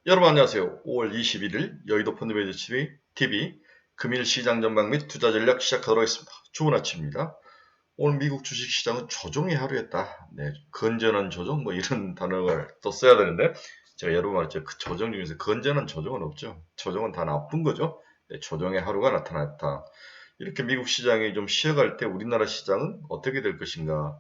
여러분 안녕하세요. 5월 21일 여의도 펀드매니저 TV 금일 시장 전망 및 투자 전략 시작하도록 하겠습니다. 좋은 아침입니다. 오늘 미국 주식시장은 조정의 하루였다. 네, 건전한 조정 뭐 이런 단어를 또 써야 되는데 제가 여러 번 말했죠. 그 조정 중에서 건전한 조정은 없죠. 조정은 다 나쁜 거죠. 네, 조정의 하루가 나타났다. 이렇게 미국 시장이 좀 쉬어갈 때 우리나라 시장은 어떻게 될 것인가?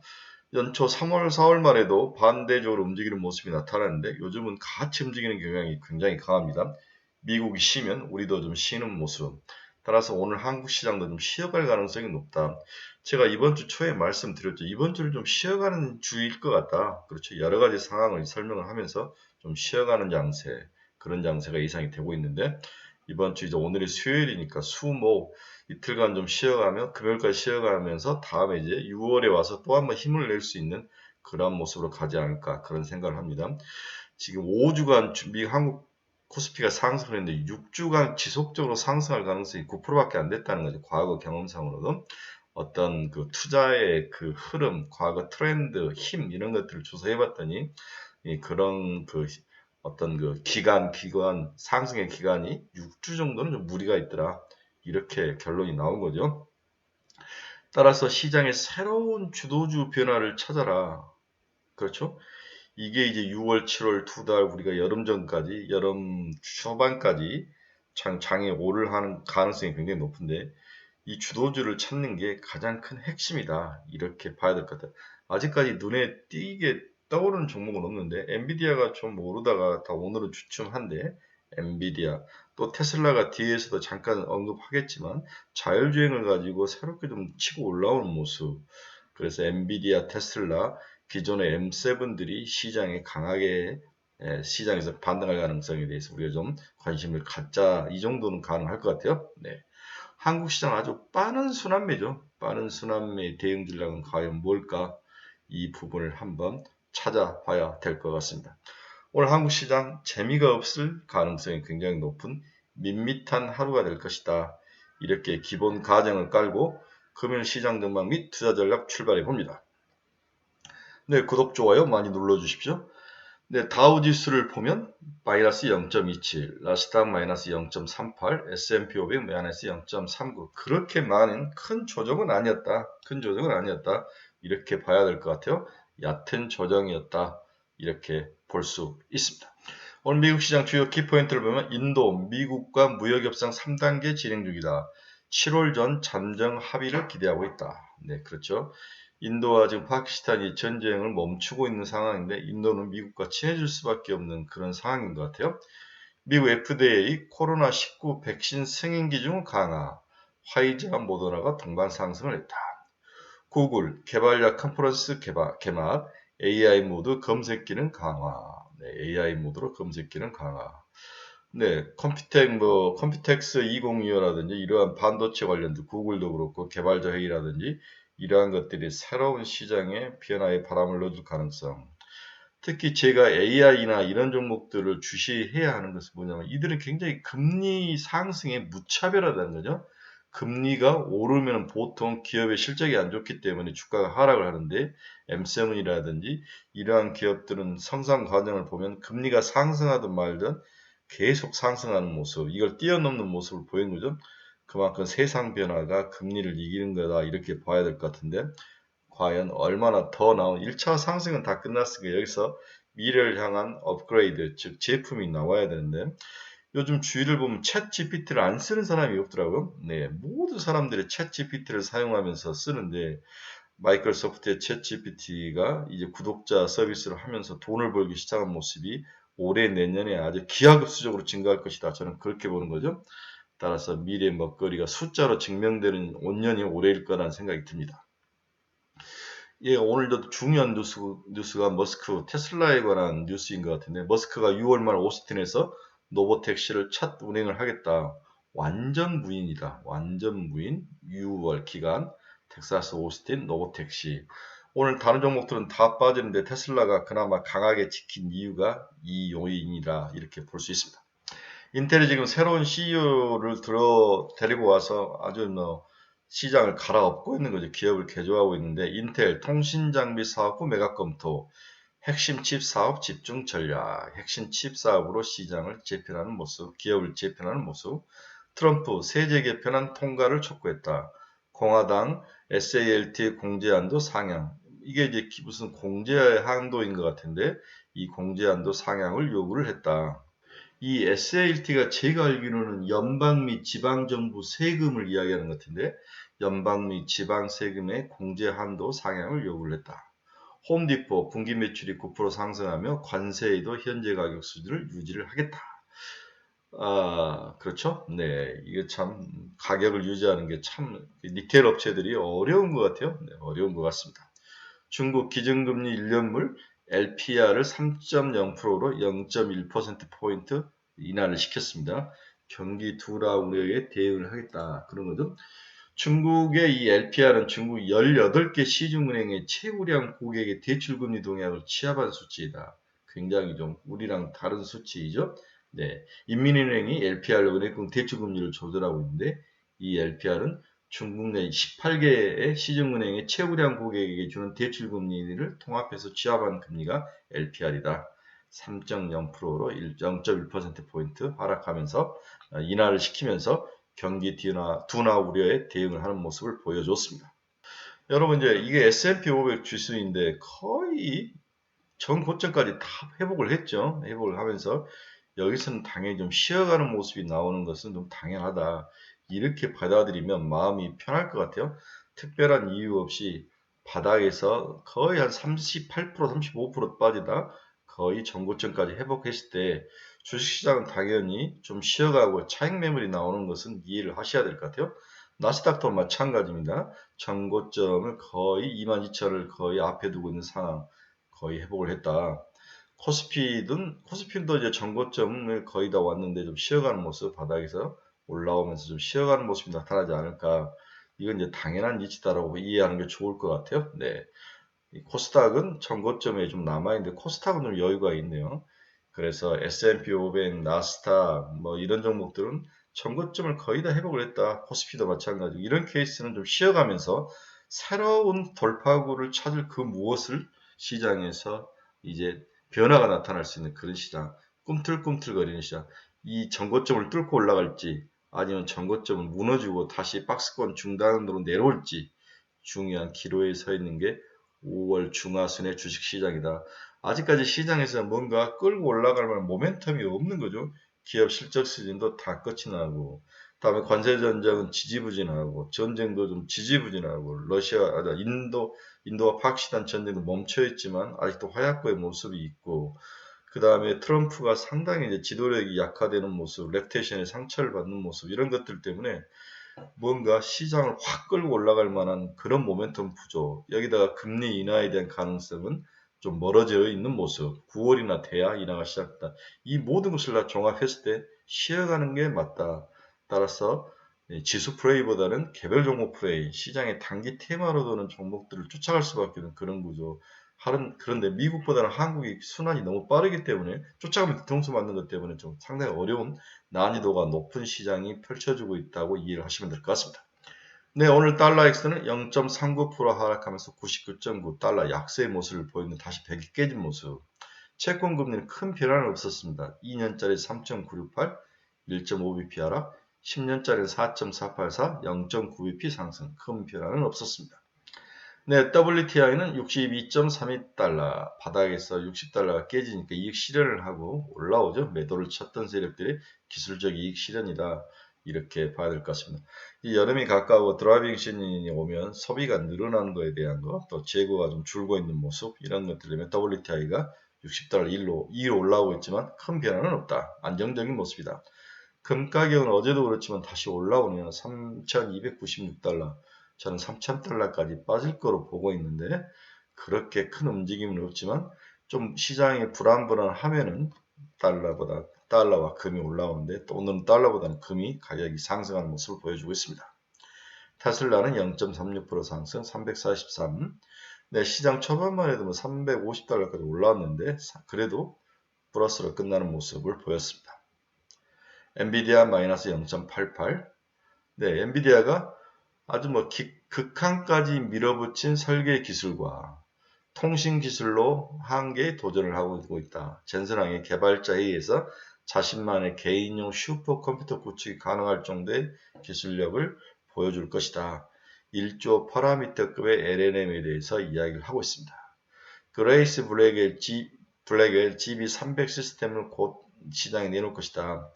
연초 3월, 4월만 해도 반대적으로 움직이는 모습이 나타나는데 요즘은 같이 움직이는 경향이 굉장히 강합니다. 미국이 쉬면 우리도 좀 쉬는 모습. 따라서 오늘 한국 시장도 좀 쉬어갈 가능성이 높다. 제가 이번 주 초에 말씀드렸죠. 이번 주를 좀 쉬어가는 주일 것 같다. 그렇죠. 여러 가지 상황을 설명을 하면서 좀 쉬어가는 장세, 그런 장세가 예상이 되고 있는데 이번 주 이제 오늘이 수요일이니까 수목 이틀간 좀 쉬어가며 금요일까지 쉬어가면서 다음에 이제 6월에 와서 또 한번 힘을 낼 수 있는 그런 모습으로 가지 않을까 그런 생각을 합니다. 지금 5주간 미 한국 코스피가 상승을 했는데 6주간 지속적으로 상승할 가능성이 9%밖에 안 됐다는 거죠. 과거 경험상으로도 어떤 그 투자의 그 흐름, 과거 트렌드, 힘 이런 것들을 조사해 봤더니 그런 그 어떤 그 기간 상승의 기간이 6주 정도는 좀 무리가 있더라. 이렇게 결론이 나온 거죠. 따라서 시장의 새로운 주도주 변화를 찾아라. 그렇죠? 이게 이제 6월, 7월 두 달 우리가 여름 전까지, 여름 초반까지 장에 오를 하는 가능성이 굉장히 높은데 이 주도주를 찾는 게 가장 큰 핵심이다. 이렇게 봐야 될 것 같아요. 아직까지 눈에 띄게 떠오르는 종목은 없는데 엔비디아가 좀 오르다가 다 오늘은 주춤한데 엔비디아 또 테슬라가 뒤에서도 잠깐 언급하겠지만 자율주행을 가지고 새롭게 좀 치고 올라오는 모습. 그래서 엔비디아, 테슬라 기존의 M7들이 시장에 강하게 시장에서 반등할 가능성에 대해서 우리가 좀 관심을 갖자. 이 정도는 가능할 것 같아요. 네. 한국 시장 아주 빠른 순환매죠. 빠른 순환매 대응 전략은 과연 뭘까? 이 부분을 한번 찾아봐야 될 것 같습니다. 오늘 한국 시장 재미가 없을 가능성이 굉장히 높은 밋밋한 하루가 될 것이다. 이렇게 기본 가정을 깔고 금일 시장 전망 및 투자 전략 출발해 봅니다. 네, 구독, 좋아요 많이 눌러주십시오. 네, 다우지수를 보면 마이너스 0.27, 나스닥 마이너스 0.38, S&P 500 마이너스 0.39. 그렇게 많은 큰 조정은 아니었다. 큰 조정은 아니었다. 이렇게 봐야 될 것 같아요. 얕은 조정이었다. 이렇게 볼 수 있습니다. 오늘 미국 시장 주요 키포인트를 보면 인도, 미국과 무역협상 3단계 진행 중이다. 7월 전 잠정 합의를 기대하고 있다. 네, 그렇죠. 인도와 지금 파키스탄이 전쟁을 멈추고 있는 상황인데 인도는 미국과 친해질 수밖에 없는 그런 상황인 것 같아요. 미국 FDA 코로나19 백신 승인 기준 강화, 화이자와 모더나가 동반 상승을 했다. 구글 개발자 컨퍼런스 개막, AI 모드 검색 기능 강화. 네, AI 모드로 검색 기능 강화. 네, 컴퓨텍스 2025라든지 이러한 반도체 관련된 구글도 그렇고 개발자 회의라든지 이러한 것들이 새로운 시장에 변화의 바람을 넣어줄 가능성. 특히 제가 AI나 이런 종목들을 주시해야 하는 것은 뭐냐면 이들은 굉장히 금리 상승에 무차별하다는 거죠. 금리가 오르면 보통 기업의 실적이 안 좋기 때문에 주가가 하락을 하는데 M7이라든지 이러한 기업들은 성장 과정을 보면 금리가 상승하든 말든 계속 상승하는 모습, 이걸 뛰어넘는 모습을 보이는 거죠. 그만큼 세상 변화가 금리를 이기는 거다 이렇게 봐야 될 것 같은데 과연 얼마나 더 나온 1차 상승은 다 끝났으니까 여기서 미래를 향한 업그레이드, 즉 제품이 나와야 되는데 요즘 주위를 보면 챗 GPT를 안 쓰는 사람이 없더라고요. 네, 모든 사람들이 챗 GPT를 사용하면서 쓰는데 마이크로소프트의 챗 GPT가 이제 구독자 서비스를 하면서 돈을 벌기 시작한 모습이 올해 내년에 아주 기하급수적으로 증가할 것이다. 저는 그렇게 보는 거죠. 따라서 미래 먹거리가 숫자로 증명되는 5년이 올해일 거라는 생각이 듭니다. 예, 오늘도 중요한 뉴스가 머스크 테슬라에 관한 뉴스인 것 같은데 머스크가 6월 말 오스틴에서 노보택시를 첫 운행을 하겠다. 완전 무인이다. 완전 무인 6월 기간 텍사스 오스틴 노보택시. 오늘 다른 종목들은 다 빠지는데 테슬라가 그나마 강하게 지킨 이유가 이 요인이다. 이렇게 볼 수 있습니다. 인텔이 지금 새로운 CEO를 데리고 와서 아주 시장을 갈아엎고 있는 거죠. 기업을 개조하고 있는데 인텔 통신장비 사업부 매각 검토, 핵심 칩 사업 집중 전략, 핵심 칩 사업으로 시장을 재편하는 모습, 기업을 재편하는 모습, 트럼프 세제 개편안 통과를 촉구했다. 공화당 SALT 공제안도 상향. 이게 이제 무슨 공제 한도인 것 같은데 이 공제 한도 상향을 요구를 했다. 이 SALT가 제가 알기로는 연방 및 지방정부 세금을 이야기하는 것 같은데 연방 및 지방 세금의 공제 한도 상향을 요구를 했다. 홈디포 분기 매출이 9% 상승하며 관세에도 현재 가격 수준을 유지를 하겠다. 아, 그렇죠? 네, 이게 참 가격을 유지하는 게 참 리테일 업체들이 어려운 것 같아요. 네, 어려운 것 같습니다. 중국 기준금리 1년물 LPR을 3.0%로 0.1%포인트 인하를 시켰습니다. 경기 둔화 우려에 대응을 하겠다. 그런 거죠. 중국의 이 LPR은 중국 18개 시중은행의 최우량 고객의 대출금리 동향을 취합한 수치이다. 굉장히 좀 우리랑 다른 수치이죠. 네, 인민은행이 LPR 은행권 대출금리를 조절하고 있는데 이 LPR은 중국 내 18개의 시중은행의 최우량 고객에게 주는 대출금리를 통합해서 취합한 금리가 LPR이다. 3.0%로 0.1%포인트 하락하면서 인하를 시키면서 경기 둔화 우려에 대응을 하는 모습을 보여줬습니다. 여러분 이제 이게 S&P 500 지수인데 거의 전 고점까지 다 회복을 했죠. 회복을 하면서 여기서는 당연히 좀 쉬어가는 모습이 나오는 것은 좀 당연하다. 이렇게 받아들이면 마음이 편할 것 같아요. 특별한 이유 없이 바닥에서 거의 한 38%, 35% 빠지다 거의 전고점까지 회복했을 때 주식시장은 당연히 좀 쉬어가고 차익 매물이 나오는 것은 이해를 하셔야 될 것 같아요. 나스닥도 마찬가지입니다. 전고점을 거의 22,000을 거의 앞에 두고 있는 상황 거의 회복을 했다. 코스피도 이제 전고점을 거의 다 왔는데 좀 쉬어가는 모습 바닥에서 올라오면서 좀 쉬어가는 모습이 나타나지 않을까. 이건 이제 당연한 이치다라고 이해하는 게 좋을 것 같아요. 네. 이 코스닥은 전고점에 좀 남아있는데 코스닥은 좀 여유가 있네요. 그래서 S&P 500, 나스닥 뭐 이런 종목들은 전고점을 거의 다 회복을 했다. 코스피도 마찬가지고 이런 케이스는 좀 쉬어가면서 새로운 돌파구를 찾을 그 무엇을 시장에서 이제 변화가 나타날 수 있는 그런 시장, 꿈틀꿈틀거리는 시장, 이 전고점을 뚫고 올라갈지 아니면 전고점을 무너지고 다시 박스권 중단으로 내려올지 중요한 기로에 서 있는 게 5월 중하순의 주식시장이다. 아직까지 시장에서 뭔가 끌고 올라갈 만한 모멘텀이 없는 거죠. 기업 실적 시즌도 다 끝이 나고, 다음에 관세 전쟁은 지지부진하고, 전쟁도 좀 지지부진하고, 인도와 파키스탄 전쟁도 멈춰 있지만 아직도 화약고의 모습이 있고, 그 다음에 트럼프가 상당히 이제 지도력이 약화되는 모습, 랩테이션에 상처를 받는 모습 이런 것들 때문에 뭔가 시장을 확 끌고 올라갈 만한 그런 모멘텀 부족. 여기다가 금리 인하에 대한 가능성은 좀 멀어져 있는 모습. 9월이나 돼야 인하가 시작됐다. 이 모든 것을 다 종합했을 때 쉬어가는 게 맞다. 따라서 지수 플레이보다는 개별 종목 플레이, 시장의 단기 테마로 도는 종목들을 쫓아갈 수밖에 없는 그런 구조. 그런데 미국보다는 한국이 순환이 너무 빠르기 때문에 쫓아가면 뒤통수 맞는 것 때문에 좀 상당히 어려운 난이도가 높은 시장이 펼쳐지고 있다고 이해를 하시면 될 것 같습니다. 네, 오늘 달러 X는 0.39% 하락하면서 99.9 달러 약세의 모습을 보이는 다시 100이 깨진 모습. 채권 금리는 큰 변화는 없었습니다. 2년짜리 3.968, 1.5bp 하락, 10년짜리 4.484, 0.9bp 상승. 큰 변화는 없었습니다. 네, WTI는 62.32달러, 바닥에서 60달러가 깨지니까 이익 실현을 하고 올라오죠. 매도를 쳤던 세력들이 기술적 이익 실현이다. 이렇게 봐야 될 것 같습니다. 이 여름이 가까워 드라이빙 시즌이 오면 소비가 늘어나는 것에 대한 것, 또 재고가 좀 줄고 있는 모습, 이런 것들 때문에 WTI가 60달러 2로 올라오고 있지만 큰 변화는 없다. 안정적인 모습이다. 금 가격은 어제도 그렇지만 다시 올라오네요. 3,296달러. 저는 3,000달러까지 빠질 거로 보고 있는데 그렇게 큰 움직임은 없지만 좀 시장이 불안불안하면은 달러와 금이 올라오는데 또 오늘은 달러보다는 금이 가격이 상승하는 모습을 보여주고 있습니다. 테슬라는 0.36% 상승 343. 네, 시장 초반만 해도 뭐 350달러까지 올라왔는데 그래도 플러스로 끝나는 모습을 보였습니다. 엔비디아 마이너스 0.88. 네, 엔비디아가 아주 뭐 극한까지 밀어붙인 설계 기술과 통신 기술로 한계에 도전을 하고 있다. 젠슨항의 개발자에 의해서 자신만의 개인용 슈퍼컴퓨터 구축이 가능할 정도의 기술력을 보여줄 것이다. 1조 파라미터급의 LLM에 대해서 이야기를 하고 있습니다. 그레이스 블랙의 GB300 시스템을 곧 시장에 내놓을 것이다.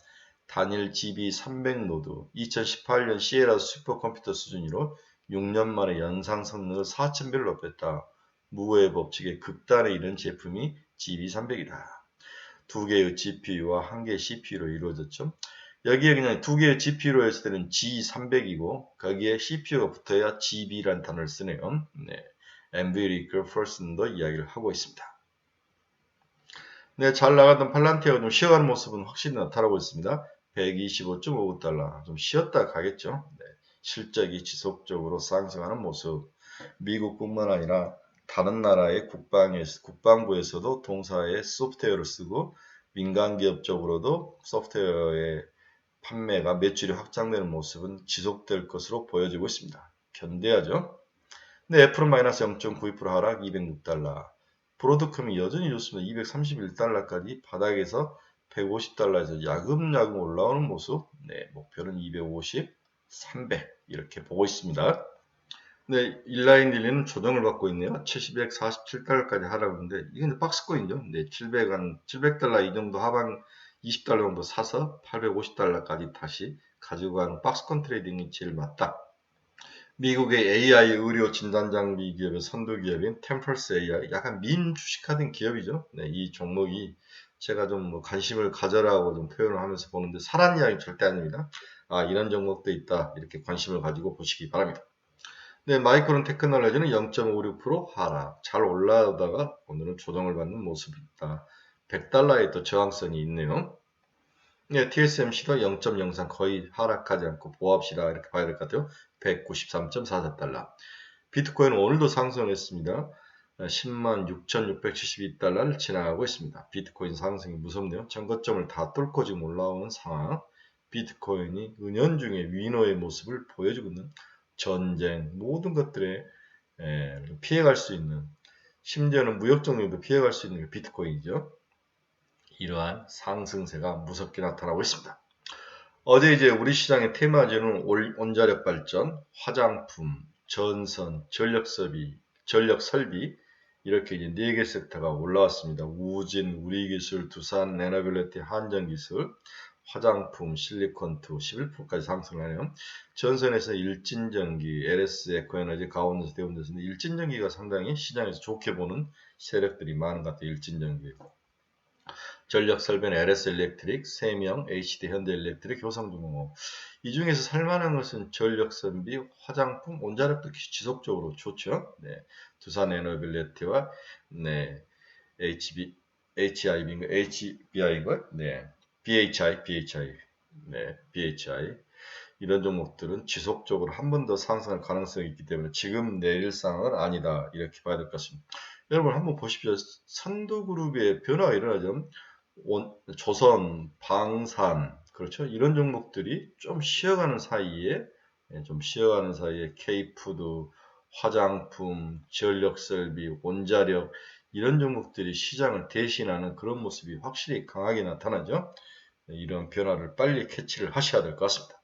단일 GB300 노드, 2018년 시에라 슈퍼컴퓨터 수준으로 6년 만에 연상 성능을 4000배를 높였다. 무의 법칙에 극단에 이른 제품이 GB300이다. 두 개의 GPU와 한 개의 CPU로 이루어졌죠. 여기에 그냥 두 개의 GPU로 했을 때는 G300이고 거기에 CPU가 붙어야 GB라는 단어를 쓰네요. 네. NVIDIA 퍼슨도 이야기를 하고 있습니다. 네, 잘 나가던 팔란티아가 좀 쉬어가는 모습은 확실히 나타나고 있습니다. 125.59달러. 좀 쉬었다 가겠죠. 네, 실적이 지속적으로 상승하는 모습. 미국뿐만 아니라 다른 나라의 국방부에서도 동사의 소프트웨어를 쓰고 민간 기업 쪽으로도 소프트웨어의 판매가 매출이 확장되는 모습은 지속될 것으로 보여지고 있습니다. 견뎌야죠. 네, 애플은 마이너스 0.92% 하락 206달러. 브로드컴이 여전히 좋습니다. 231달러까지 바닥에서 150달러에서 야금야금 올라오는 모습. 네, 목표는 250, 300 이렇게 보고 있습니다. 네, 인라인 딜리는 조정을 받고 있네요. 747달러까지 하락인데 이건 박스코인죠. 네, 700달러 이 정도 하방 20달러 정도 사서 850달러까지 다시 가지고 가는 박스콘 트레이딩이 제일 맞다. 미국의 AI 의료 진단 장비 기업의 선도 기업인 템펄스 AI, 약간 민 주식하던 기업이죠. 네, 이 종목이 제가 좀 뭐 관심을 가져라고 좀 표현을 하면서 보는데 사람 이야기 절대 아닙니다. 아, 이런 종목도 있다. 이렇게 관심을 가지고 보시기 바랍니다. 네, 마이크론 테크놀로지는 0.56% 하락. 잘 올라오다가 오늘은 조정을 받는 모습이다. 100달러에 또 저항선이 있네요. 네, TSMC도 0.03 거의 하락하지 않고 보합시다. 이렇게 봐야 될 것 같아요. 193.44달러. 비트코인은 오늘도 상승했습니다. 106,672달러를 지나가고 있습니다. 비트코인 상승이 무섭네요. 전고점을 다 뚫고 지금 올라오는 상황. 비트코인이 은연중에 위너의 모습을 보여주고 있는 전쟁, 모든 것들에 피해갈 수 있는, 심지어는 무역 정리도 피해갈 수 있는 게 비트코인이죠. 이러한 상승세가 무섭게 나타나고 있습니다. 어제 이제 우리 시장의 테마주는 원자력 발전, 화장품, 전선, 전력 설비 이렇게 이제 4개 섹터가 올라왔습니다. 우진, 우리기술, 두산, 에너빌리티, 한전기술, 화장품, 실리콘2 11%까지 상승하네요. 전선에서 일진전기, LS 에코에너지, 가온에서 대운에서 일진전기가 상당히 시장에서 좋게 보는 세력들이 많은 것 같아요. 일진전기. 전력 설비는 LS 일렉트릭, 세명, HD 현대일렉트릭, 효성중공업. 이 중에서 살만한 것은 전력 설비, 화장품, 원자력도 지속적으로 좋죠. 네, 두산 에너빌리티와 네, HBI인가? 네, BHI, 네, BHI. 이런 종목들은 지속적으로 한 번 더 상승할 가능성이 있기 때문에 지금 내릴 상황은 아니다. 이렇게 봐야 될 것 같습니다. 여러분 한번 보십시오. 선두그룹의 변화가 일어나죠. 조선, 방산, 그렇죠. 이런 종목들이 좀 쉬어가는 사이에, K푸드, 화장품, 전력설비, 원자력, 이런 종목들이 시장을 대신하는 그런 모습이 확실히 강하게 나타나죠. 이런 변화를 빨리 캐치를 하셔야 될 것 같습니다.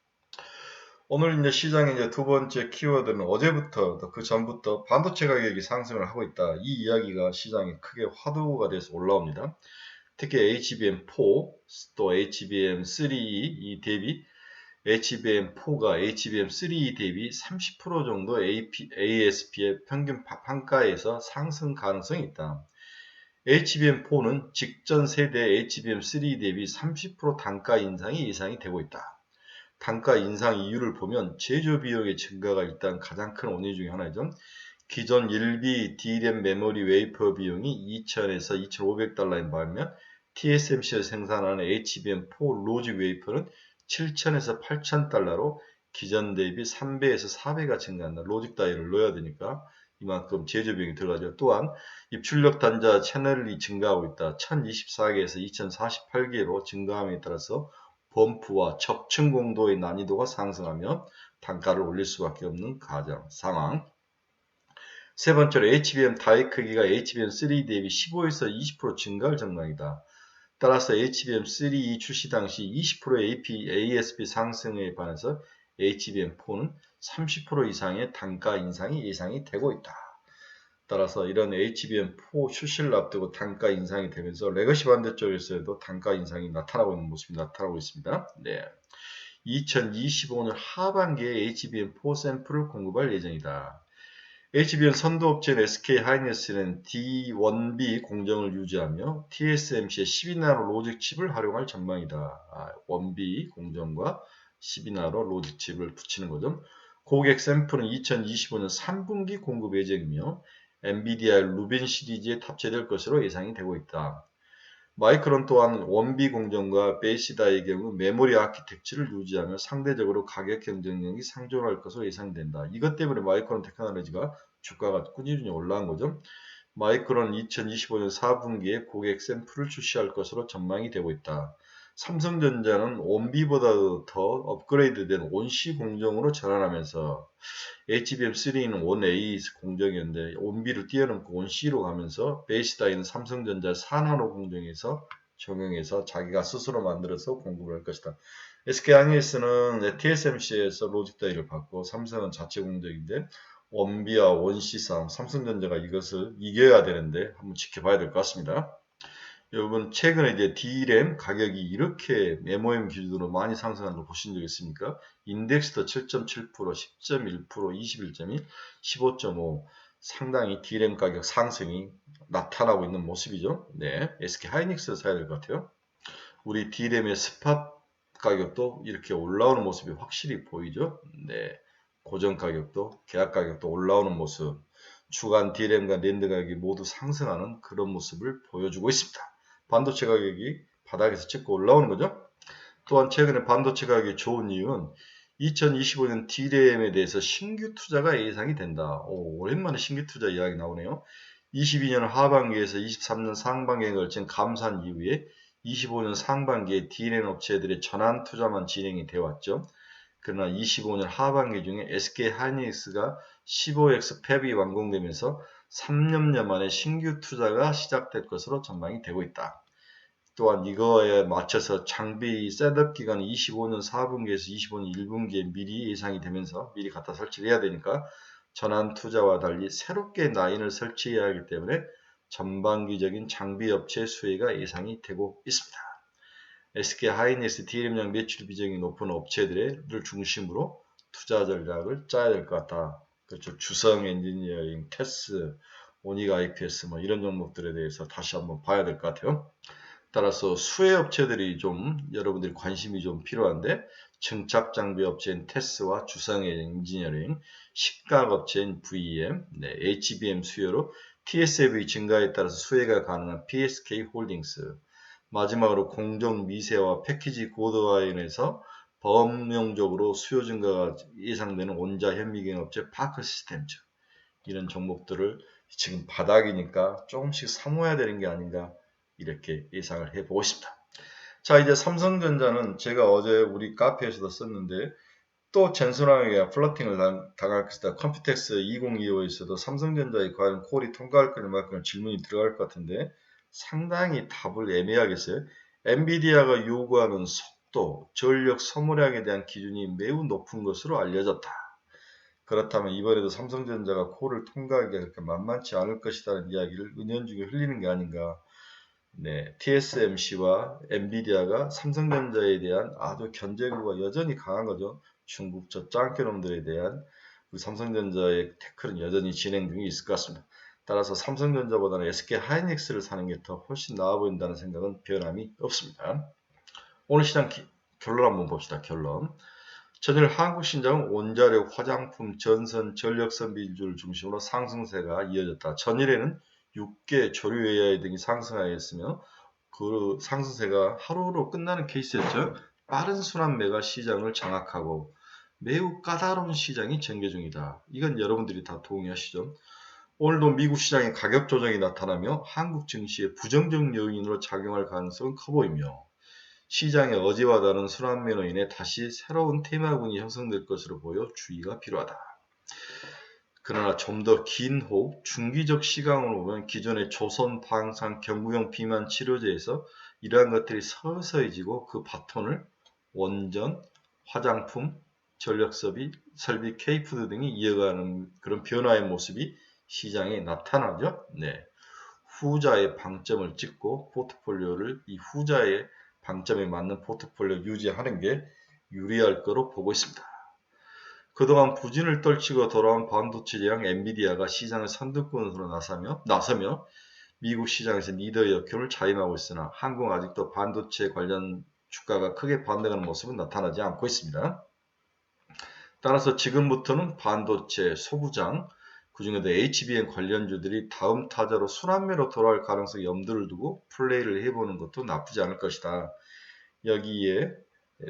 오늘 이제 시장의 이제 두 번째 키워드는 어제부터 그 전부터 반도체 가격이 상승을 하고 있다. 이 이야기가 시장에 크게 화두가 돼서 올라옵니다. 특히 HBM4 또 HBM3E 대비 HBM4가 HBM3E 대비 30% 정도 ASP의 평균 판가에서 상승 가능성이 있다. HBM4는 직전 세대 HBM3 대비 30% 단가 인상이 예상이 되고 있다. 단가 인상 이유를 보면 제조 비용의 증가가 일단 가장 큰 원인 중에 하나죠. 기존 1비 DRAM 메모리 웨이퍼 비용이 2,000에서 2,500달러인 반면 TSMC에서 생산하는 HBM4 로직 웨이퍼는 7,000에서 8,000달러로 기존 대비 3배에서 4배가 증가한다. 로직 다이를 넣어야 되니까 이만큼 제조 비용이 들어가죠. 또한 입출력 단자 채널이 증가하고 있다. 1024개에서 2048개로 증가함에 따라서 범프와 첩층 공도의 난이도가 상승하며 단가를 올릴 수밖에 없는 가정 상황. 세 번째로 HBM 다이 크기가 HBM3 대비 15에서 20% 증가할 전망이다. 따라서 HBM3 출시 당시 20%의 ASP 상승에 반해서 HBM4는 30% 이상의 단가 인상이 예상이 되고 있다. 따라서 이런 HBM4 출시를 앞두고 단가 인상이 되면서 레거시 반도체에서도 단가 인상이 나타나고 있는 모습이 나타나고 있습니다. 네. 2025년 하반기에 HBM4 샘플을 공급할 예정이다. HBM 선도업체인 SK하이닉스는 D1B 공정을 유지하며 TSMC의 12나노 로직 칩을 활용할 전망이다. 1B 공정과 12나노 로직 칩을 붙이는 거죠. 고객 샘플은 2025년 3분기 공급 예정이며 엔비디아 루빈 시리즈에 탑재될 것으로 예상이 되고 있다. 마이크론 또한 원비 공정과 베이시다의 경우 메모리 아키텍처를 유지하며 상대적으로 가격 경쟁력이 상존할 것으로 예상된다. 이것 때문에 마이크론 테크놀로지가 주가가 꾸준히 올라간 거죠. 마이크론 2025년 4분기에 고객 샘플을 출시할 것으로 전망이 되고 있다. 삼성전자는 원비보다도 더 업그레이드된 원C 공정으로 전환하면서 HBM3는 원-A 공정이었는데 원B를 뛰어넘고 원-C로 가면서 베이스다이는 삼성전자 4나노 공정에서 적용해서 자기가 스스로 만들어서 공급을 할 것이다. SK하이닉스는 TSMC에서 로직 다이를 받고 삼성은 자체 공정인데 원B와 원-C 싸움, 삼성전자가 이것을 이겨야 되는데 한번 지켜봐야 될 것 같습니다. 여러분 최근에 이제 D램 가격이 이렇게 MOM 기준으로 많이 상승하는 걸 보신 적 있습니까? 인덱스도 7.7%, 10.1%, 21.1, 15.5 상당히 D램 가격 상승이 나타나고 있는 모습이죠. 네, SK하이닉스 사야 될 것 같아요. 우리 D램의 스팟 가격도 이렇게 올라오는 모습이 확실히 보이죠. 네, 고정 가격도 계약 가격도 올라오는 모습, 주간 D램과 낸드 가격이 모두 상승하는 그런 모습을 보여주고 있습니다. 반도체 가격이 바닥에서 찍고 올라오는 거죠. 또한 최근에 반도체 가격이 좋은 이유는 2025년 D램에 대해서 신규 투자가 예상이 된다. 오랜만에 신규 투자 이야기 나오네요. 22년 하반기에서 23년 상반기에 걸친 감산 이후에 25년 상반기에 D램 업체들의 전환 투자만 진행이 되어 왔죠. 그러나 25년 하반기 중에 SK하이닉스가 15X 팹이 완공되면서 3년 만에 신규 투자가 시작될 것으로 전망이 되고 있다. 또한 이거에 맞춰서 장비 셋업 기간이 25년 4분기에서 25년 1분기에 미리 예상이 되면서 미리 갖다 설치를 해야 되니까 전환 투자와 달리 새롭게 라인을 설치해야 하기 때문에 전반기적인 장비 업체 수혜가 예상이 되고 있습니다. SK하이닉스 D램량 매출 비중이 높은 업체들을 중심으로 투자 전략을 짜야 될 것 같다. 그렇죠. 주성 엔지니어링, 테스, 오닉 IPS 뭐 이런 종목들에 대해서 다시 한번 봐야 될 것 같아요. 따라서 수혜 업체들이 좀 여러분들이 관심이 좀 필요한데 증착 장비 업체인 테스와 주성 엔지니어링, 식각 업체인 VEM, HBM 수요로 TSF의 증가에 따라서 수혜가 가능한 PSK 홀딩스, 마지막으로 공정 미세와 패키지 고도화에 인해서 범용적으로 수요 증가가 예상되는 원자 현미경 업체 파크 시스템즈, 이런 종목들을 지금 바닥이니까 조금씩 사모해야 되는 게 아닌가 이렇게 예상을 해보고 있습니다. 자, 이제 삼성전자는 제가 어제 우리 카페에서도 썼는데 또 젠슨왕에게 플러팅을 당할 것이다. 컴퓨텍스 2025에서도 삼성전자의 과연 콜이 통과할 것만큼 질문이 들어갈 것 같은데 상당히 답을 애매하겠어요. 엔비디아가 요구하는 속도, 전력 소모량에 대한 기준이 매우 높은 것으로 알려졌다. 그렇다면 이번에도 삼성전자가 콜을 통과하기가 그렇게 만만치 않을 것이라는 이야기를 은연중에 흘리는 게 아닌가. 네, TSMC와 엔비디아가 삼성전자에 대한 아주 견제구가 여전히 강한 거죠. 중국 저 짱깨놈들에 대한 삼성전자의 태클은 여전히 진행 중에 있을 것 같습니다. 따라서 삼성전자보다는 SK하이닉스를 사는 게 더 훨씬 나아 보인다는 생각은 변함이 없습니다. 오늘 시장 결론 한번 봅시다. 결론. 전일 한국 시장은 원자력, 화장품, 전선, 전력선 비주를 중심으로 상승세가 이어졌다. 전일에는 6개 조류 AI 등이 상승하였으며 그 상승세가 하루로 끝나는 케이스였죠. 빠른 순환매가 시장을 장악하고 매우 까다로운 시장이 전개 중이다. 이건 여러분들이 다 동의하시죠? 오늘도 미국 시장의 가격 조정이 나타나며 한국 증시에 부정적 요인으로 작용할 가능성은 커 보이며 시장의 어제와 다른 순환매로 인해 다시 새로운 테마군이 형성될 것으로 보여 주의가 필요하다. 그러나 좀 더 긴 호흡, 중기적 시각으로 보면 기존의 조선, 방산, 경구용 비만 치료제에서 이러한 것들이 서서히 지고 그 바톤을 원전, 화장품, 전력설비, K푸드 등이 이어가는 그런 변화의 모습이 시장에 나타나죠. 네. 후자의 방점을 찍고 포트폴리오를 이 후자의 방점에 맞는 포트폴리오 유지하는 게 유리할 거로 보고 있습니다. 그동안 부진을 떨치고 돌아온 반도체 제약 엔비디아가 시장의 선두권으로 나서며 미국 시장에서 리더의 역할을 자임하고 있으나 한국은 아직도 반도체 관련 주가가 크게 반등하는 모습은 나타나지 않고 있습니다. 따라서 지금부터는 반도체, 소부장, 그중에도 HBM 관련주들이 다음 타자로 순환매로 돌아올 가능성에 염두를 두고 플레이를 해보는 것도 나쁘지 않을 것이다. 여기에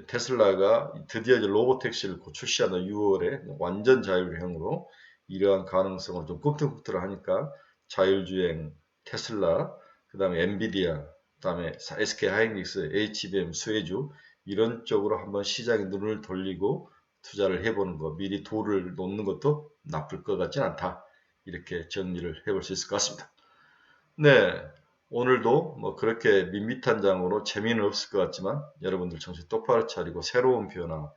테슬라가 드디어 로보택시를 곧 출시하는 6월에 완전 자율형으로 이러한 가능성을 좀 꿈틀꿈틀하니까 자율주행 테슬라, 그 다음에 엔비디아, 그 다음에 SK하이닉스, HBM, 수혜주 이런 쪽으로 한번 시장에 눈을 돌리고 투자를 해보는 거, 미리 돌을 놓는 것도 나쁠 것 같진 않다. 이렇게 정리를 해볼 수 있을 것 같습니다. 네, 오늘도 뭐 그렇게 밋밋한 장으로 재미는 없을 것 같지만 여러분들 정신 똑바로 차리고 새로운 변화,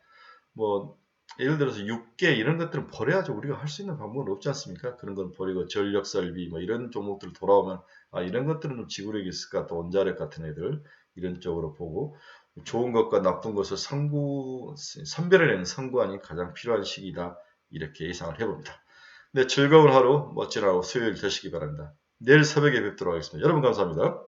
뭐 예를 들어서 육계 이런 것들은 버려야죠. 우리가 할 수 있는 방법은 없지 않습니까? 그런 건 버리고 전력설비 뭐 이런 종목들 돌아오면 아 이런 것들은 좀 지구력이 있을까, 또 원자력 같은 애들 이런 쪽으로 보고 좋은 것과 나쁜 것을 선별해내는 선구안이 가장 필요한 시기다. 이렇게 예상을 해봅니다. 네, 즐거운 하루, 멋진 하루, 수요일 되시기 바랍니다. 내일 새벽에 뵙도록 하겠습니다. 여러분 감사합니다.